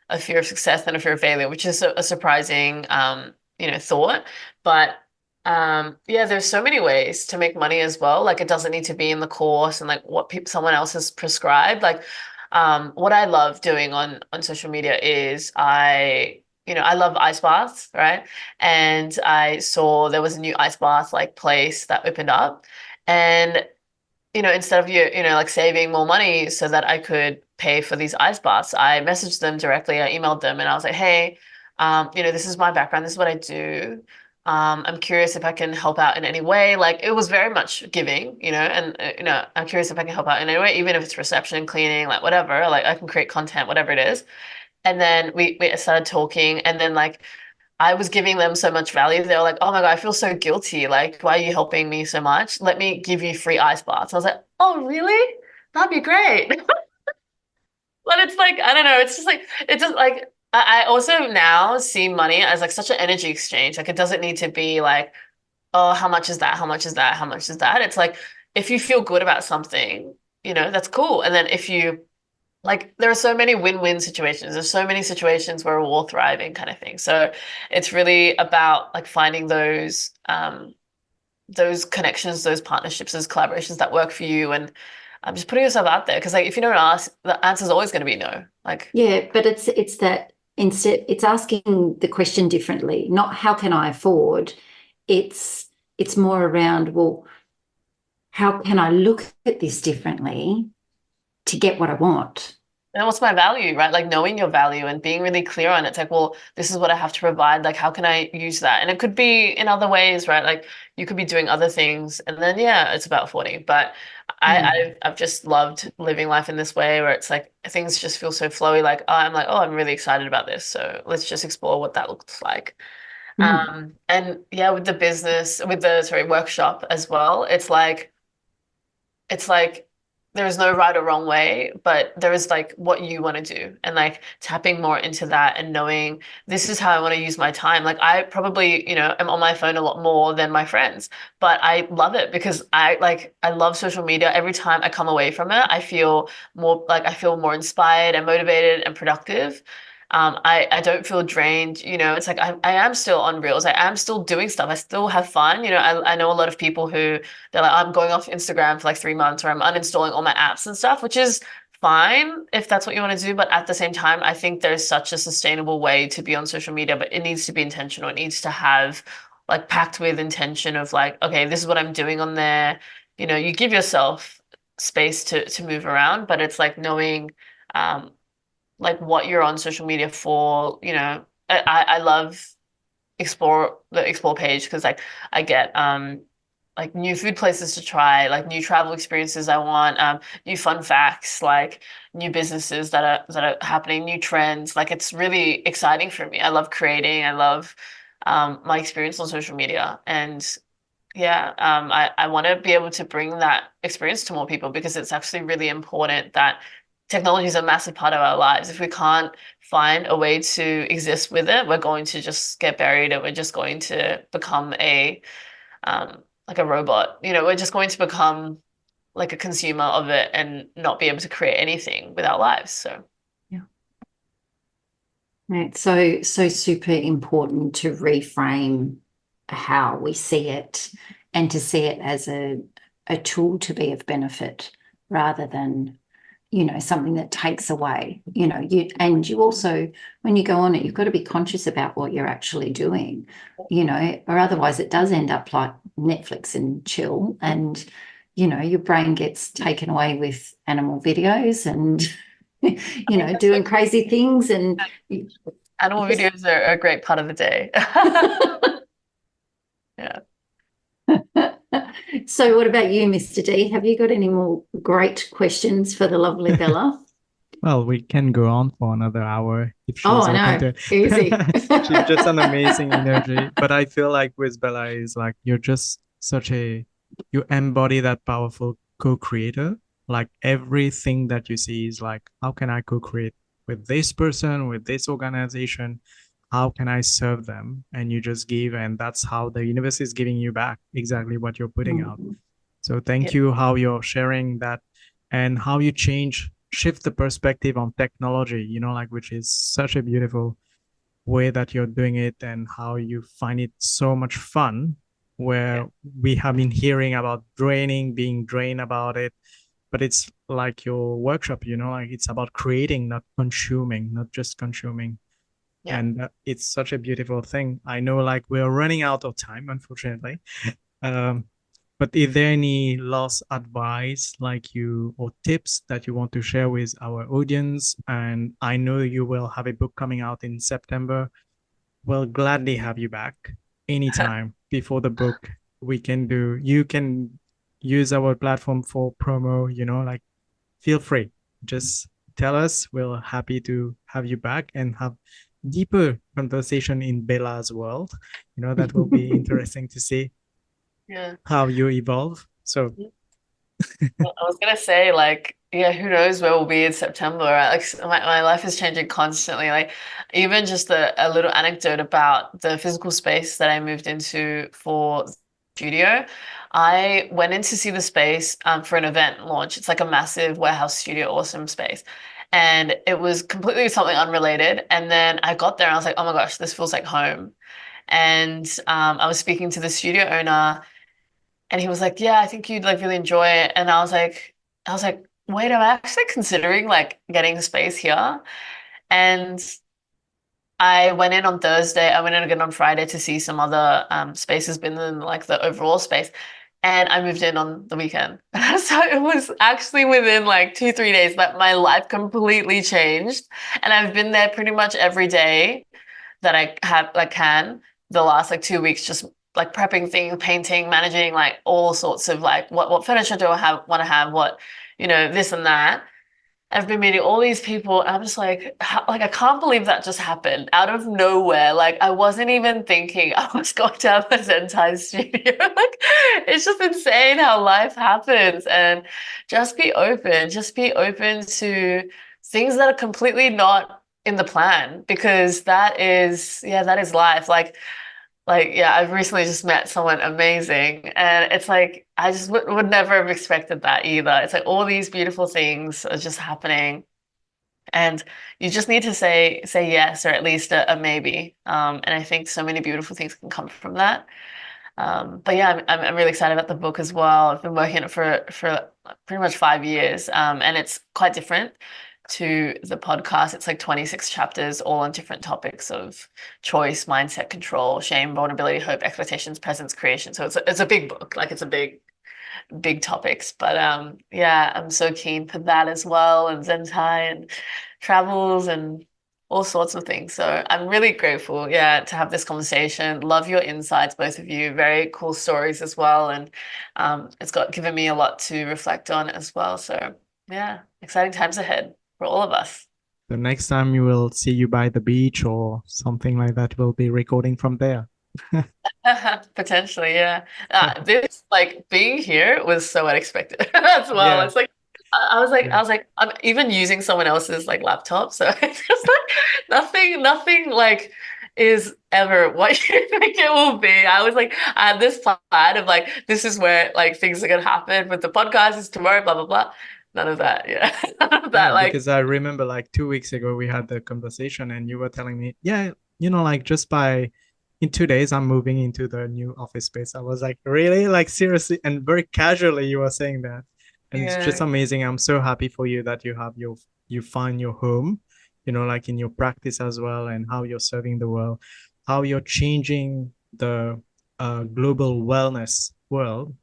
a fear of success than a fear of failure, which is a surprising, thought. But yeah, there's so many ways to make money as well. Like it doesn't need to be in the course and like what someone else has prescribed. Like, what I love doing on social media is I love ice baths, right? And I saw there was a new ice bath like place that opened up. And instead of like saving more money so that I could pay for these ice baths, I messaged them directly. I emailed them and I was like, hey, this is my background. This is what I do. I'm curious if I can help out in any way. Like it was very much giving, and I'm curious if I can help out in any way, even if it's reception, cleaning, like whatever. Like I can create content, whatever it is. And then we started talking, and then like I was giving them so much value. They were like, oh my God, I feel so guilty. Like, why are you helping me so much? Let me give you free ice baths. I was like, oh, really? That'd be great. But it's like, I don't know. It's just like, I also now see money as like such an energy exchange. Like, it doesn't need to be like, oh, how much is that? How much is that? How much is that? It's like, if you feel good about something, that's cool. And then if you, like there are so many win-win situations. There's so many situations where we're all thriving kind of thing. So it's really about like finding those connections, those partnerships, those collaborations that work for you, and just putting yourself out there. Because like if you don't ask, the answer is always going to be no. Like Yeah, but it's that instead it's asking the question differently, not how can I afford? It's more around, well, how can I look at this differently to get what I want? and what's my value, right? Like knowing your value and being really clear on it. It's like, well, this is what I have to provide. Like, how can I use that? And it could be in other ways, right? Like you could be doing other things, and then yeah, it's about 40. But I've just loved living life in this way where it's like things just feel so flowy. Like I'm like, oh, I'm really excited about this. So let's just explore what that looks like. Mm. And yeah, with the business, with the workshop as well, it's like there is no right or wrong way, but there is like what you want to do, and like tapping more into that and knowing this is how I want to use my time. Like I probably, am on my phone a lot more than my friends, but I love it because I love social media. Every time I come away from it, I feel more inspired and motivated and productive. I don't feel drained. It's like I am still on reels. I am still doing stuff. I still have fun. I know a lot of people who they're like, I'm going off Instagram for like 3 months, or I'm uninstalling all my apps and stuff, which is fine if that's what you want to do. But at the same time, I think there's such a sustainable way to be on social media, but it needs to be intentional. It needs to have like packed with intention of like, okay, this is what I'm doing on there. You give yourself space to move around, but it's like knowing um like what you're on social media for. I love explore page because like I get like new food places to try, like new travel experiences I want, new fun facts, like new businesses that are happening, new trends. Like it's really exciting for me. I love creating. I love my experience on social media. And yeah, I want to be able to bring that experience to more people because it's actually really important that technology is a massive part of our lives. If we can't find a way to exist with it, we're going to just get buried and we're just going to become like a robot. You know, we're just going to become like a consumer of it and not be able to create anything with our lives. So Yeah. It's so super important to reframe how we see it and to see it as a tool to be of benefit rather than, something that takes away. You also, when you go on it, you've got to be conscious about what you're actually doing, or otherwise it does end up like Netflix and chill, and your brain gets taken away with animal videos and doing crazy things, and animal videos are a great part of the day. Yeah. So what about you, Mr. D? Have you got any more great questions for the lovely Bella? Well, we can go on for another hour if Oh, she's I open know. to Easy. She's just an amazing energy. But I feel like with Bella is like you're just you embody that powerful co-creator. Like everything that you see is like, how can I co-create with this person, with this organization? How can I serve them? And you just give, and that's how the universe is giving you back exactly what you're putting out. So thank Yeah. you how you're sharing that and how you shift the perspective on technology, like which is such a beautiful way that you're doing it and how you find it so much fun where we have been hearing about being drained about it, but it's like your workshop, like it's about creating, not consuming, not just consuming. Yeah. And it's such a beautiful thing. I know like we're running out of time, unfortunately. um, but is there any last advice or tips that you want to share with our audience? And I know you will have a book coming out in September. We'll gladly have you back anytime before the book. You can use our platform for promo, like feel free. Just tell us. We're happy to have you back and have deeper conversation in Bella's world. That will be interesting to see Yeah. how you evolve. So Well, I was gonna say, like, yeah, who knows where we'll be in September, right? Like, my life is changing constantly. Like, even just a little anecdote about the physical space that I moved into for studio. I went in to see the space for an event launch. It's like a massive warehouse studio, awesome space. And it was completely something unrelated. And then I got there and I was like, oh my gosh, this feels like home. And I was speaking to the studio owner and he was like, yeah, I think you'd like really enjoy it. And I was like, wait, I'm actually considering like getting a space here. And I went in on Thursday. I went in again on Friday to see some other spaces within like the overall space. And I moved in on the weekend. So it was actually within like 2, 3 days that my life completely changed. And I've been there pretty much every day that I have like can the last like 2 weeks, just like prepping things, painting, managing like all sorts of like what furniture do I have want to have, what, this and that. I've been meeting all these people and I'm just like like I can't believe that just happened out of nowhere. Like I wasn't even thinking I was going to have a ZenThai studio. Like it's just insane how life happens. And just be open to things that are completely not in the plan because that is life. Yeah, I've recently just met someone amazing, and it's like I just would never have expected that either. It's like all these beautiful things are just happening, and you just need to say yes or at least a maybe. And I think so many beautiful things can come from that. But yeah, I'm really excited about the book as well. I've been working on it for pretty much 5 years, and it's quite different to the podcast. It's like 26 chapters, all on different topics of choice, mindset, control, shame, vulnerability, hope, expectations, presence, creation. So it's a big book, like it's a big topics. But yeah, I'm so keen for that as well, and ZenThai and travels and all sorts of things. So I'm really grateful, yeah, to have this conversation. Love your insights, both of you. Very cool stories as well. And it's given me a lot to reflect on as well. So yeah, exciting times ahead for all of us. The next time we will see you by the beach or something like that, we'll be recording from there. Potentially, yeah. This like being here was so unexpected as well. Yeah. It's like Yeah. I'm even using someone else's like laptop, so it's just like nothing like is ever what you think it will be. I was like, I had this plan of like this is where like things are gonna happen, but the podcast is tomorrow, blah blah blah. None of that, yeah. None of Yeah, that, like because I remember like 2 weeks ago we had the conversation and you were telling me, yeah, like just in 2 days I'm moving into the new office space. I was like, really? Like seriously? And very casually you were saying that. And it's just yeah. amazing. I'm so happy for you that you find your home, like in your practice as well, and how you're serving the world, how you're changing the global wellness world.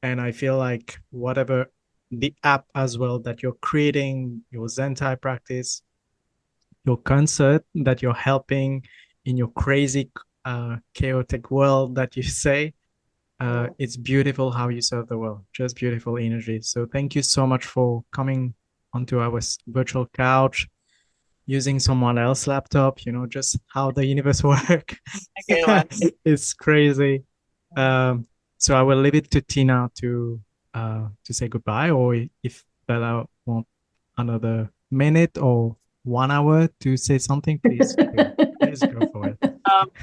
And I feel like whatever the app as well that you're creating, your ZenThai practice, your concert that you're helping in your crazy, chaotic world that you say, it's beautiful how you serve the world. Just beautiful energy. So thank you so much for coming onto our virtual couch, using someone else's laptop, just how the universe works. Okay, one. It's crazy. Um, so I will leave it to Tina to say goodbye, or if Bella want another minute or 1 hour to say something, please go for it.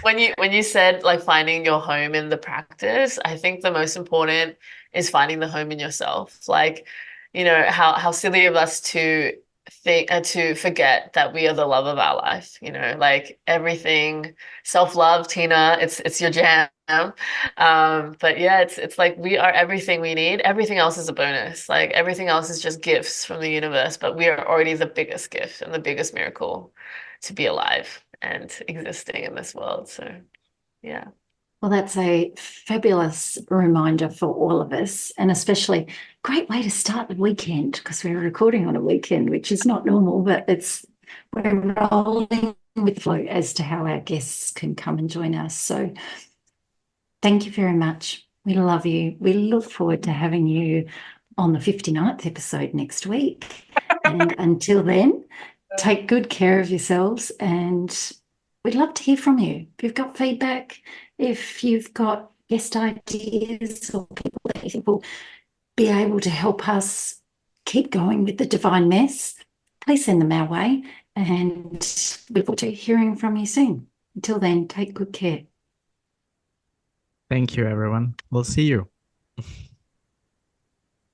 When you said like finding your home in the practice, I think the most important is finding the home in yourself. Like, how silly of us to think to forget that we are the love of our life. Like everything, self-love, Tina, it's your jam. But yeah, it's like we are everything we need. Everything else is a bonus. Like everything else is just gifts from the universe, but we are already the biggest gift and the biggest miracle to be alive and existing in this world. So, yeah. Well, that's a fabulous reminder for all of us, and especially great way to start the weekend because we're recording on a weekend, which is not normal, but we're rolling with flow as to how our guests can come and join us. So thank you very much. We love you. We look forward to having you on the 59th episode next week. And until then, take good care of yourselves, and we'd love to hear from you. If you've got feedback, if you've got guest ideas or people that you think will be able to help us keep going with the divine mess, please send them our way, and we look forward to hearing from you soon. Until then, take good care. Thank you, everyone. We'll see you.